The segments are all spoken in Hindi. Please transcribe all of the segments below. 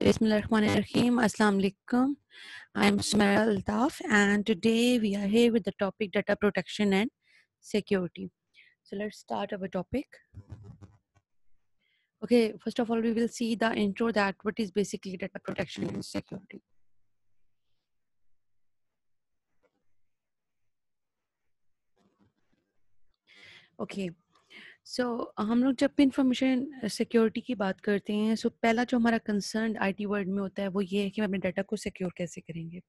Bismillahirrahmanirrahim. Assalamu alaikum. I'm Sumaira Altaf, and today we are here with the topic data protection and security. So let's start our topic. Okay, first of all, we will see the intro that what is basically data protection and security. Okay. सो हम लोग जब भी इंफॉर्मेशन सिक्योरिटी की बात करते हैं सो पहला जो हमारा कंसर्न आईटी वर्ल्ड में होता है वो ये है कि हम अपने डाटा को सिक्योर कैसे करेंगे।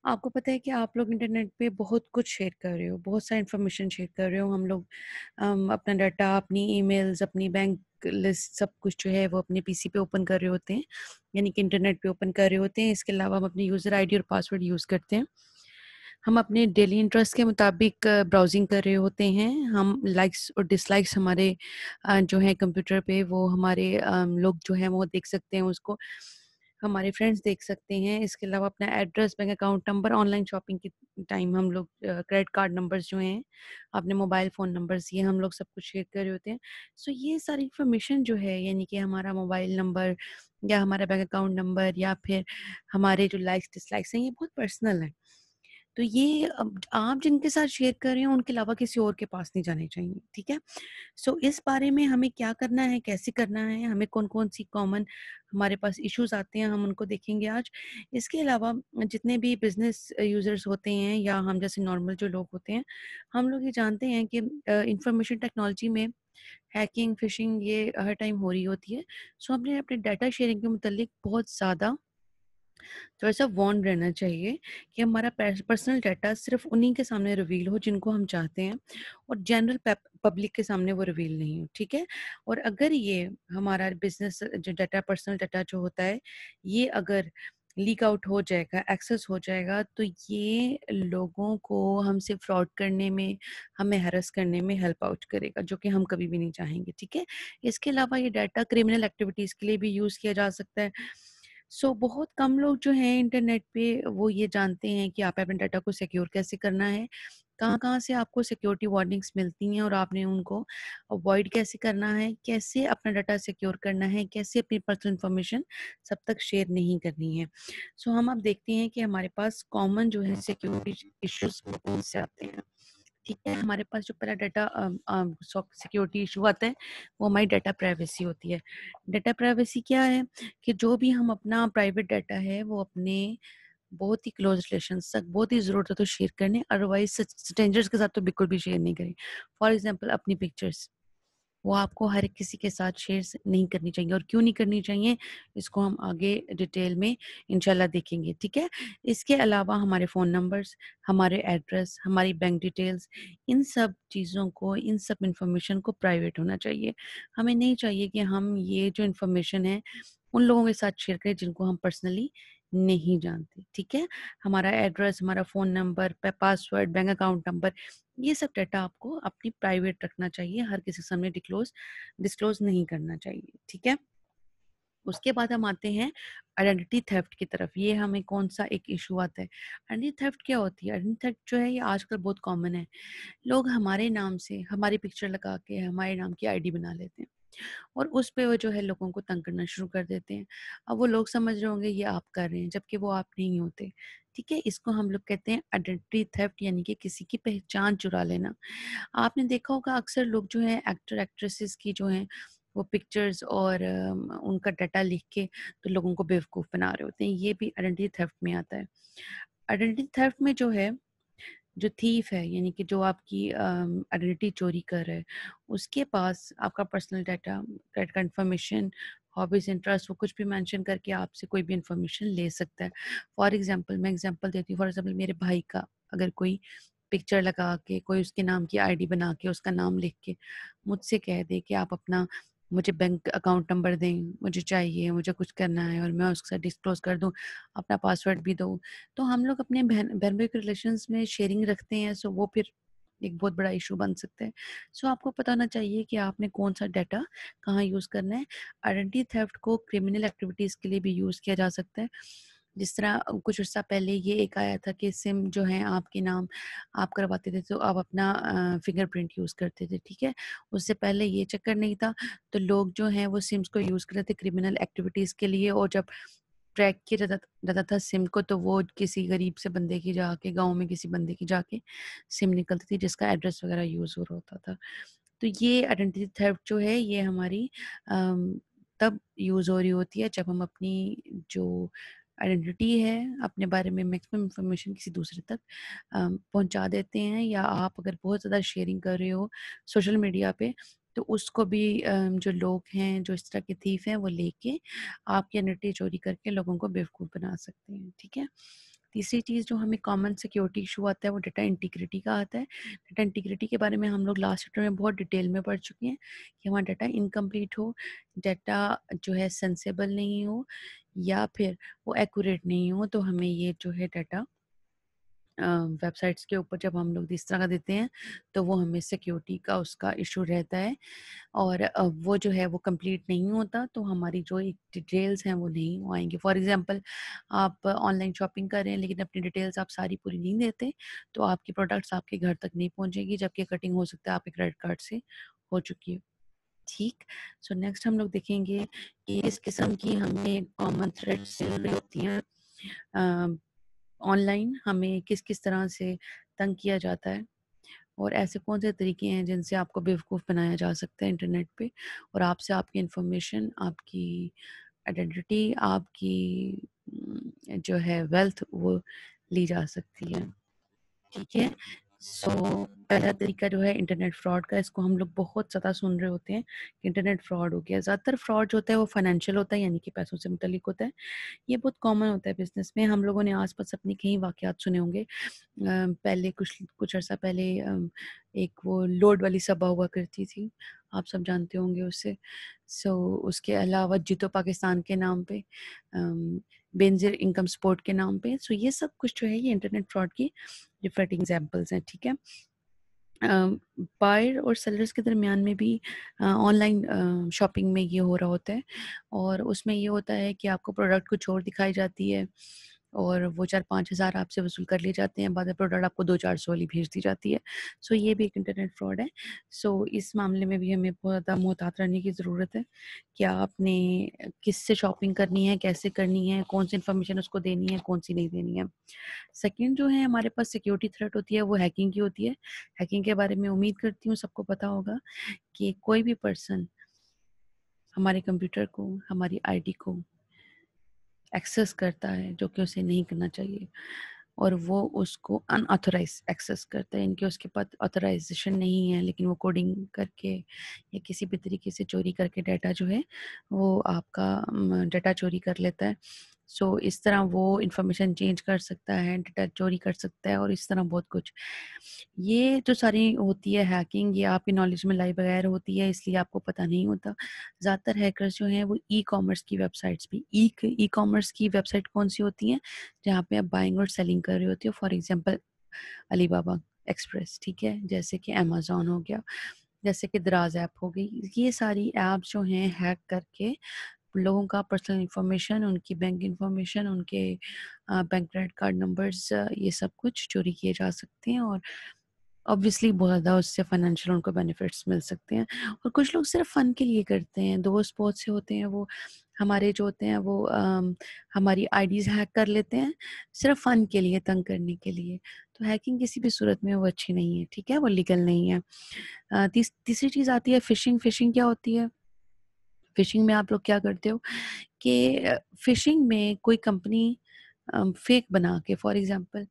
आपको पता है कि आप लोग इंटरनेट पे बहुत कुछ शेयर कर रहे हो, बहुत सारी इंफॉर्मेशन शेयर कर रहे हो। हम लोग अपना डाटा, अपनी ईमेल्स, अपनी बैंक लिस्ट, सब कुछ जो है वो अपने पीसी पे ओपन कर रहे होते हैं, यानी कि इंटरनेट पे ओपन कर रहे होते हैं। इसके अलावा हम अपनी यूज़र आईडी और पासवर्ड यूज़ करते हैं। हम अपने डेली इंटरेस्ट के मुताबिक ब्राउजिंग कर रहे होते हैं। हम लाइक्स और डिसलाइक्स हमारे जो है कंप्यूटर पे वो हमारे लोग जो हैं वो देख सकते हैं उसको, हमारे फ्रेंड्स देख सकते हैं। इसके अलावा अपना address, bank account number, online shopping के टाइम हम लोग क्रेडिट कार्ड नंबर्स जो हैं, अपने मोबाइल फ़ोन नंबर्स, ये हम लोग सब कुछ शेयर कर रहे होते हैं। सो ये सारी इन्फॉर्मेशन जो है, यानी कि हमारा मोबाइल नंबर या हमारा बैंक अकाउंट नंबर या फिर हमारे जो लाइक्स डिसलाइक्स हैं, ये बहुत पर्सनल है। तो ये अब आप जिनके साथ शेयर कर रहे हो उनके अलावा किसी और के पास नहीं जाने चाहिए, ठीक है? सो इस बारे में हमें क्या करना है, कैसे करना है, हमें कौन-कौन सी कॉमन हमारे पास इश्यूज़ आते हैं, हम उनको देखेंगे आज। इसके अलावा जितने भी बिज़नेस यूज़र्स होते हैं या हम जैसे नॉर्मल जो लोग होते हैं, हम लोग ये जानते हैं कि इंफॉर्मेशन टेक्नोलॉजी में हैकिंग, फिशिंग ये हर टाइम हो रही होती है। सो हमें अपने डाटा शेयरिंग के मुतालिक बहुत ज़्यादा थोड़ा-सा वार्न रहना चाहिए कि हमारा पर्सनल डाटा सिर्फ़ उन्हीं के सामने रिवील हो जिनको हम चाहते हैं, और जनरल पब्लिक के सामने वो रिवील नहीं हो, ठीक है? और अगर ये हमारा बिज़नेस जो डाटा, पर्सनल डाटा जो होता है, ये अगर लीक आउट हो जाएगा, एक्सेस हो जाएगा, तो ये लोगों को हमसे फ्रॉड करने में, हमें हैरेस करने में हेल्प आउट करेगा, जो कि हम कभी भी नहीं चाहेंगे, ठीक है? इसके अलावा ये डाटा क्रिमिनल एक्टिविटीज़ के लिए भी यूज़ किया जा सकता है। सो बहुत कम लोग जो हैं इंटरनेट पे वो ये जानते हैं कि आप अपने डाटा को सिक्योर कैसे करना है, कहाँ-कहाँ से आपको सिक्योरिटी वार्निंग्स मिलती हैं और आपने उनको अवॉइड कैसे करना है, कैसे अपना डाटा सिक्योर करना है, कैसे अपनी पर्सनल इन्फॉर्मेशन सब तक शेयर नहीं करनी है। सो हम अब देखते हैं कि हमारे पास कॉमन जो है सिक्योरिटी इश्यूज़ कौन से आते हैं। ठीक है, हमारे पास जो पहला डाटा सिक्योरिटी इशू आता है, वो हमारी डाटा प्राइवेसी होती है। डाटा प्राइवेसी क्या है कि जो भी हम अपना प्राइवेट डाटा है, वो अपने बहुत ही क्लोज़ रिलेशंस तक, बहुत ही ज़रूरत हो तो शेयर करने, अदरवाइज़ स्ट्रेंजर्स के साथ तो बिल्कुल भी शेयर नहीं करें। फॉर एग्ज़ाम्पल अपनी पिक्चर्स, वो आपको हर किसी के साथ शेयर नहीं करनी चाहिए, और क्यों नहीं करनी चाहिए, इसको हम आगे डिटेल में इंशाल्लाह देखेंगे, ठीक है? इसके अलावा हमारे फ़ोन नंबर्स, हमारे एड्रेस, हमारी बैंक डिटेल्स, इन सब चीज़ों को, इन सब इन्फॉर्मेशन को प्राइवेट होना चाहिए। हमें नहीं चाहिए कि हम ये जो इन्फॉर्मेशन है उन लोगों के साथ शेयर करें जिनको हम पर्सनली नहीं जानते, ठीक है? हमारा एड्रेस, हमारा phone number, password, bank account number, ये सब डाटा आपको अपनी प्राइवेट रखना चाहिए, हर किसी के सामने डिस्क्लोज़ नहीं करना चाहिए, ठीक है? उसके बाद हम आते हैं आइडेंटिटी थेफ्ट की तरफ। ये हमें कौन-सा एक इश्यू आता है। आइडेंटिटी थेफ्ट क्या होती है? आइडेंटिटी थेफ्ट जो है ये आजकल बहुत कॉमन है। लोग हमारे नाम से हमारी पिक्चर लगा के हमारे नाम की आईडी बना लेते हैं और उस पे वो जो है लोगों को तंग करना शुरू कर देते हैं। अब वो लोग समझ रहे होंगे ये आप कर रहे हैं, जबकि वो आप नहीं होते। ठीक है? इसको हम लोग कहते हैं आइडेंटिटी थेफ्ट, यानी कि किसी की पहचान चुरा लेना। आपने देखा होगा अक्सर लोग जो हैं एक्टर एक्ट्रेसेस की जो हैं वो पिक्चर्स और उनका डाटा लिख के तो लोगों को बेवकूफ़ बना रहे होते हैं। ये भी आइडेंटिटी थेफ्ट में आता है। आइडेंटिटी थेफ्ट में जो है, जो थीफ है, यानी कि जो आपकी आइडेंटिटी चोरी कर रहा है, उसके पास आपका personal data, credit card information, hobbies, interest, वो कुछ भी मेंशन करके आपसे कोई भी इन्फॉर्मेशन ले सकता है। फॉर एग्ज़ाम्पल, मैं एग्ज़ाम्पल देती हूँ, फॉर एग्ज़ाम्पल मेरे भाई का अगर कोई पिक्चर लगा के, कोई उसके नाम की आईडी बना के, उसका नाम लिख के मुझसे कह दे कि आप अपना मुझे बैंक अकाउंट नंबर दें, मुझे चाहिए, मुझे कुछ करना है और मैं उसके साथ डिस्क्लोज़ कर दूँ, अपना पासवर्ड भी दूँ, तो हम लोग अपने बहन-भाई के रिलेशंस में शेयरिंग रखते हैं, सो वो फिर एक बहुत बड़ा इशू बन सकता है। सो आपको पता होना चाहिए कि आपने कौन-सा डाटा कहाँ यूज़ करना है। आइडेंटिटी थेफ्ट को क्रिमिनल एक्टिविटीज़ के लिए भी यूज़ किया जा सकता है। जिस तरह कुछ अर्सा पहले ये एक आया था कि सिम जो है आपके नाम आप करवाते थे तो आप अपना फिंगरप्रिंट यूज़ करते थे, ठीक है? उससे पहले ये चक्कर नहीं था, तो लोग जो हैं वो सिम्स को यूज़ करते थे क्रिमिनल एक्टिविटीज़ के लिए, और जब ट्रैक किया जाता जाता था सिम को, तो वो किसी गरीब से बंदे की जाके, गाँव में किसी बंदे की जाके सिम निकलती थी जिसका एड्रेस वगैरह यूज़ हो रहा होता था। तो ये आइडेंटिटी थेफ्ट जो है ये हमारी तब यूज़ हो रही होती है जब हम अपनी जो आइडेंटिटी है, अपने बारे में मैक्सिमम इन्फॉर्मेशन किसी दूसरे तक पहुँचा देते हैं, या आप अगर बहुत ज़्यादा शेयरिंग कर रहे हो सोशल मीडिया पे, तो उसको भी जो लोग हैं, जो इस तरह के थीफ हैं, वो लेके आपकी आइडेंटिटी चोरी करके लोगों को बेवकूफ़ बना सकते हैं, ठीक है? तीसरी चीज़ जो हमें कॉमन सिक्योरिटी इशू आता है वो डाटा इंटीग्रिटी का आता है। डाटा इंटीग्रिटी के बारे में हम लोग लास्ट चैप्टर में बहुत डिटेल में पढ़ चुके हैं कि हमारा डाटा इनकम्प्लीट हो, डाटा जो है सेंसिबल नहीं हो, या फिर वो एक्यूरेट नहीं हो, तो हमें ये जो है डाटा वेबसाइट्स के ऊपर जब हम लोग इस तरह का देते हैं, तो वो हमें सिक्योरिटी का उसका इशू रहता है, और वो जो है वो कंप्लीट नहीं होता, तो हमारी जो एक डिटेल्स हैं वो नहीं वो आएँगी। फॉर एग्ज़ाम्पल आप ऑनलाइन शॉपिंग कर रहे हैं, लेकिन अपनी डिटेल्स आप सारी पूरी नहीं देते, तो आपकी प्रोडक्ट्स आपके घर तक नहीं पहुँचेगी, जबकि कटिंग हो सकता है आपके क्रेडिट कार्ड से हो चुकी हो। ठीक? सो नेक्स्ट हम लोग देखेंगे कि इस किस्म की हमें कॉमन थ्रेड्स मिल रही होती हैं अ, ऑनलाइन, हमें किस-किस तरह से तंग किया जाता है, और ऐसे कौन से तरीके हैं जिनसे आपको बेवकूफ़ बनाया जा सकता है इंटरनेट पे, और आपसे आपकी इन्फॉर्मेशन, आपकी आइडेंटिटी, आपकी जो है वेल्थ वो ली जा सकती है। ठीक है? सो पहला तरीका जो है इंटरनेट फ्रॉड का, इसको हम लोग बहुत ज़्यादा सुन रहे होते हैं कि इंटरनेट फ्रॉड हो गया। ज़्यादातर फ्रॉड जो होता है वो फाइनेंशियल होता है, यानी कि पैसों से मुतल्लिक होता है। ये बहुत कॉमन होता है बिज़नेस में। हम लोगों ने आस-पास अपने कई वाक़यात सुने होंगे। पहले कुछ कुछ अर्सा पहले एक वो लोड वाली सभा हुआ करती थी, आप सब जानते होंगे उसे। सो उसके अलावा जीतो पाकिस्तान के नाम पे, बेनज़ीर इनकम सपोर्ट के नाम पे। सो ये सब कुछ जो है ये इंटरनेट फ्रॉड की डिफरेंट एग्ज़ाम्पल्स हैं, ठीक है? बायर और सेलर्स के दरमियान में भी ऑनलाइन शॉपिंग में ये हो रहा होता है, और उसमें ये होता है कि आपको प्रोडक्ट कुछ और दिखाई जाती है, और वो 4-5 हज़ार आपसे वसूल कर लिए जाते हैं, बाद में प्रोडक्ट आपको 2-400 वाली भेज दी जाती है। सो ये भी एक इंटरनेट फ्रॉड है। सो इस मामले में भी हमें बहुत ज़्यादा मोहतात रहने की ज़रूरत है कि आपने किससे शॉपिंग करनी है, कैसे करनी है, कौन-सी इन्फॉर्मेशन उसको देनी है, कौन-सी नहीं देनी है। सेकंड जो है हमारे पास सिक्योरिटी थ्रेट होती है वो हैकिंग की होती है। हैकिंग के बारे में उम्मीद करती हूँ सबको पता होगा कि कोई भी पर्सन हमारे कंप्यूटर को, हमारी आईडी को एक्सेस करता है जो कि उसे नहीं करना चाहिए, और वो उसको अनऑथराइज़ एक्सेस करता है, इनके उसके पास ऑथराइज़ेशन नहीं है, लेकिन वो कोडिंग करके या किसी भी तरीके से चोरी करके डाटा जो है वो आपका डाटा चोरी कर लेता है। सो इस तरह वो इन्फॉर्मेशन चेंज कर सकता है, डाटा चोरी कर सकता है, और इस तरह बहुत कुछ। ये जो सारी होती है हैकिंग, ये आपकी नॉलेज में लाई बगैर होती है, इसलिए आपको पता नहीं होता। ज़्यादातर हैकर्स जो हैं वो ई-कॉमर्स की वेबसाइट्स भी ई-कॉमर्स की वेबसाइट कौन-सी होती हैं? जहाँ पे आप बाइंग और सेलिंग कर रहे होते हो, फॉर एग्ज़ाम्पल अलीबाबा एक्सप्रेस, ठीक है? जैसे कि अमेज़न हो गया, जैसे कि दराज़ ऐप हो गई। ये सारी ऐप्स जो हैं हैक करके लोगों का पर्सनल इन्फॉर्मेशन, उनकी बैंक इन्फॉर्मेशन, उनके बैंक क्रेडिट कार्ड नंबर्स, ये सब कुछ चोरी किए जा सकते हैं, और ऑब्वियसली बहुत ज़्यादा उससे फाइनेंशियल उनको बेनिफिट्स मिल सकते हैं। और कुछ लोग सिर्फ़ फ़न के लिए करते हैं, दोस्त बहुत से होते हैं, वो हमारे जो होते हैं वो हमारी आईडीज़ हैक कर लेते हैं, सिर्फ़ फ़न के लिए, तंग करने के लिए। तो हैकिंग किसी भी सूरत में वो अच्छी नहीं है, ठीक है? वो लीगल नहीं है। तीसरी चीज़ आती है फ़िशिंग। फ़िशिंग क्या होती है? फ़िशिंग में आप लोग क्या करते हो कि फ़िशिंग में कोई कंपनी फेक बना के, फॉर एग्ज़ाम्पल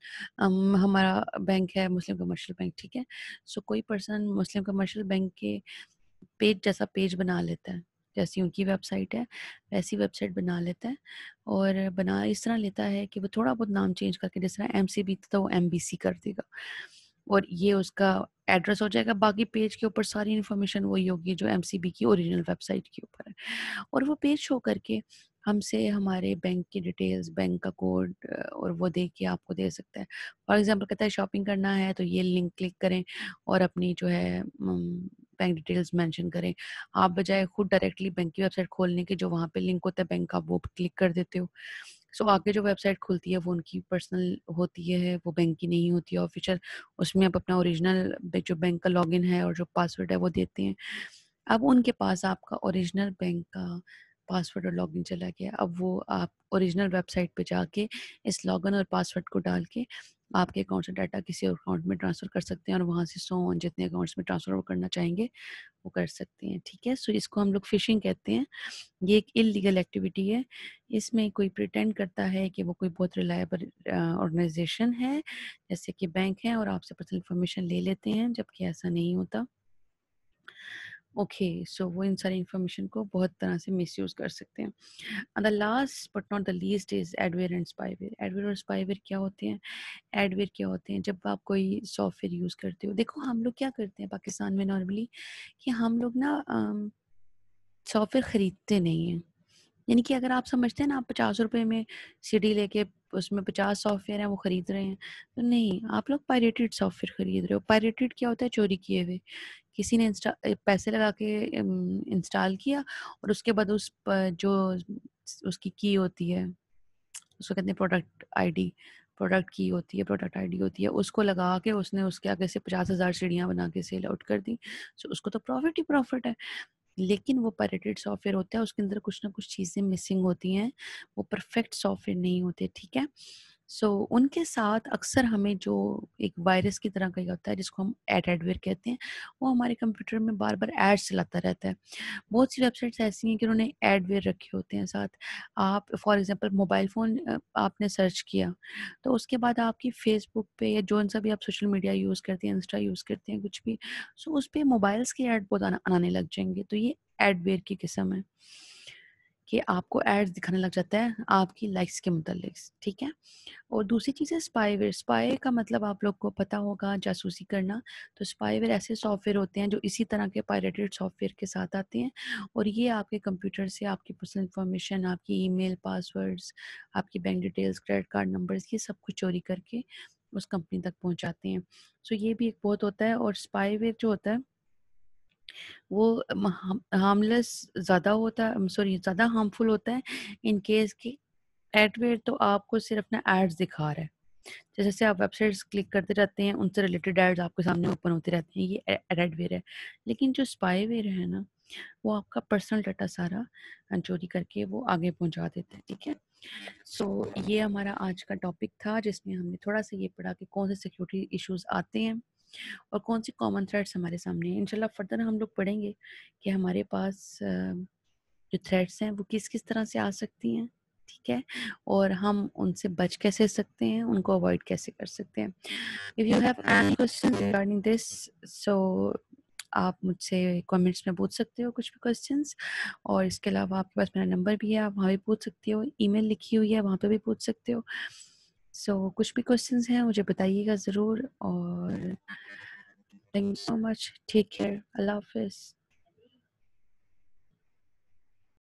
हमारा बैंक है मुस्लिम कमर्शियल बैंक, ठीक है? सो कोई पर्सन मुस्लिम कमर्शियल बैंक के पेज जैसा पेज बना लेता है, जैसी उनकी वेबसाइट है, वैसी वेबसाइट बना लेता है, और बना इस तरह लेता है कि वो थोड़ा बहुत नाम चेंज करके, जिस तरह एमसीबी था वो एमबीसी कर देगा, और ये उसका एड्रेस हो जाएगा। बाकी पेज के ऊपर सारी इन्फॉर्मेशन वही होगी जो एमसीबी की ओरिजिनल वेबसाइट के ऊपर है, और वो पेज शो करके हमसे हमारे बैंक की डिटेल्स, बैंक का कोड और वो दे के आपको दे सकता है। फॉर एग्ज़ाम्पल कहता है शॉपिंग करना है तो ये लिंक क्लिक करें और अपनी जो है बैंक डिटेल्स मेंशन करें। आप बजाय खुद डायरेक्टली बैंक की वेबसाइट खोलने के, जो वहाँ पे लिंक होता है बैंक का, वो क्लिक कर देते हो। सो आगे जो वेबसाइट खुलती है वो उनकी पर्सनल होती है, वो बैंक की नहीं होती है ऑफ़िशियल। उसमें आप अपना ओरिजिनल जो बैंक का लॉगिन है और जो पासवर्ड है वो देते हैं। अब उनके पास आपका ओरिजिनल बैंक का पासवर्ड और लॉगिन चला गया। अब वो आप ओरिजिनल वेबसाइट पे जाके इस लॉगिन और पासवर्ड को डाल के आपके अकाउंट से डाटा किसी और अकाउंट में ट्रांसफ़र कर सकते हैं और वहाँ से सो ऑन जितने अकाउंट्स में ट्रांसफ़र वो करना चाहेंगे, वो कर सकते हैं, ठीक है? सो इसको हम लोग फ़िशिंग कहते हैं। ये एक इल्लीगल एक्टिविटी है। इसमें कोई प्रिटेंड करता है कि वो कोई बहुत रिलायबल ऑर्गनाइज़ेशन है, जैसे कि बैंक है और आपसे पर्सनल इन्फॉर्मेशन ले लेते हैं, जबकि ऐसा नहीं होता। ओके, सो वो इन सारी इन्फॉर्मेशन को बहुत तरह से मिसयूज़ कर सकते हैं। The last but not the least is adware and spyware. Adware और स्पाईवेयर क्या होते हैं? एडवेयर क्या होते हैं? जब आप कोई सॉफ्टवेयर यूज़ करते हो, देखो हम लोग क्या करते हैं पाकिस्तान में नॉर्मली कि हम लोग ना सॉफ्टवेयर खरीदते नहीं हैं। यानी कि अगर आप समझते हैं ना आप ₹50 में सीडी लेके उसमें 50 सॉफ्टवेयर हैं वो खरीद रहे हैं, तो नहीं, आप लोग पायरेटेड सॉफ्टवेयर खरीद रहे हो। पायरेटेड क्या होता है? चोरी किए हुए। किसी ने पैसे लगा के इंस्टॉल किया और उसके बाद उस प जो उसकी की होती है, उसको कहते हैं प्रोडक्ट की होती है, प्रोडक्ट आईडी होती है, उसको लगा के उसने उसके आगे से 50,000 सीढ़ियाँ बना के सेल आउट कर दी। सो उसको तो प्रॉफ़िट ही प्रॉफ़िट है। लेकिन वो पायरेटेड सॉफ्टवेयर होता है, उसके अंदर कुछ ना कुछ चीज़ें मिसिंग होती हैं, वो परफेक्ट सॉफ्टवेयर नहीं होते, ठीक है? सो उनके साथ अक्सर हमें जो एक वायरस की तरह का ही होता है जिसको हम एडवेयर कहते हैं, वो हमारे कंप्यूटर में बार-बार एड्स चलाता रहता है। बहुत सी वेबसाइट्स ऐसी हैं कि उन्होंने एडवेयर रखे होते हैं साथ। आप फॉर एग्ज़ाम्पल मोबाइल फ़ोन आपने सर्च किया, तो उसके बाद आपकी फ़ेसबुक पे या जौन-सा भी आप सोशल मीडिया यूज़ करते हैं, इंस्टा यूज़ करते हैं, कुछ भी, सो उस पे मोबाइल्स के ऐड बहुत आने लग जाएँगे, तो ये एडवेयर की किस्म है। कि आपको एड्स दिखाने लग जाता है आपकी लाइक्स के मुतालिक, ठीक है? और दूसरी चीज़ है स्पाईवेयर। स्पाई का मतलब आप लोग को पता होगा जासूसी करना। तो स्पाईवेयर ऐसे सॉफ्टवेयर होते हैं जो इसी तरह के पायरेटेड सॉफ्टवेयर के साथ आते हैं और ये आपके कंप्यूटर से आपकी पर्सनल इन्फॉर्मेशन, आपकी ईमेल, पासवर्ड्स, आपकी bank details, credit card numbers, ये सब कुछ चोरी करके उस कंपनी तक पहुँचाते हैं। सो ये भी एक बहुत होता है और स्पाईवेयर जो होता है वो हार्मलेस ज़्यादा होता है, सॉरी ज़्यादा हार्मफुल होता है इन केस कि एडवेयर तो आपको सिर्फ ना एड्स दिखा रहा है। जैसे आप वेबसाइट्स क्लिक करते रहते हैं, उनसे रिलेटेड एड्स आपके सामने ओपन होती रहती हैं, ये एडवेयर है। लेकिन जो स्पाईवेयर है ना, वो आपका पर्सनल डाटा सारा चोरी करके वो आगे पहुँचा देता है, ठीक है? सो ये हमारा आज का टॉपिक था जिसमें हमने थोड़ा-सा ये पढ़ा कि कौन से सिक्योरिटी इश्यूज़ आते हैं और कौन सी कॉमन थ्रेड्स हमारे सामने हैं। इंशाल्लाह फर्दर हम लोग पढ़ेंगे कि हमारे पास जो थ्रेड्स हैं वो किस-किस तरह से आ सकती हैं, ठीक है? और हम उनसे बच कैसे सकते हैं, उनको अवॉइड कैसे कर सकते हैं। If you have any question regarding this, so आप मुझसे कमेंट्स में पूछ सकते हो कुछ भी क्वेश्चंस और इसके अलावा आपके पास मेरा नंबर भी है, आप वहाँ भी पूछ सकते हो, ईमेल लिखी हुई है, वहाँ पे भी पूछ सकते हो। सो कुछ भी क्वेश्चंस हैं मुझे बताइएगा ज़रूर और thank you so much. Take care. अल्लाह हाफ़िज़।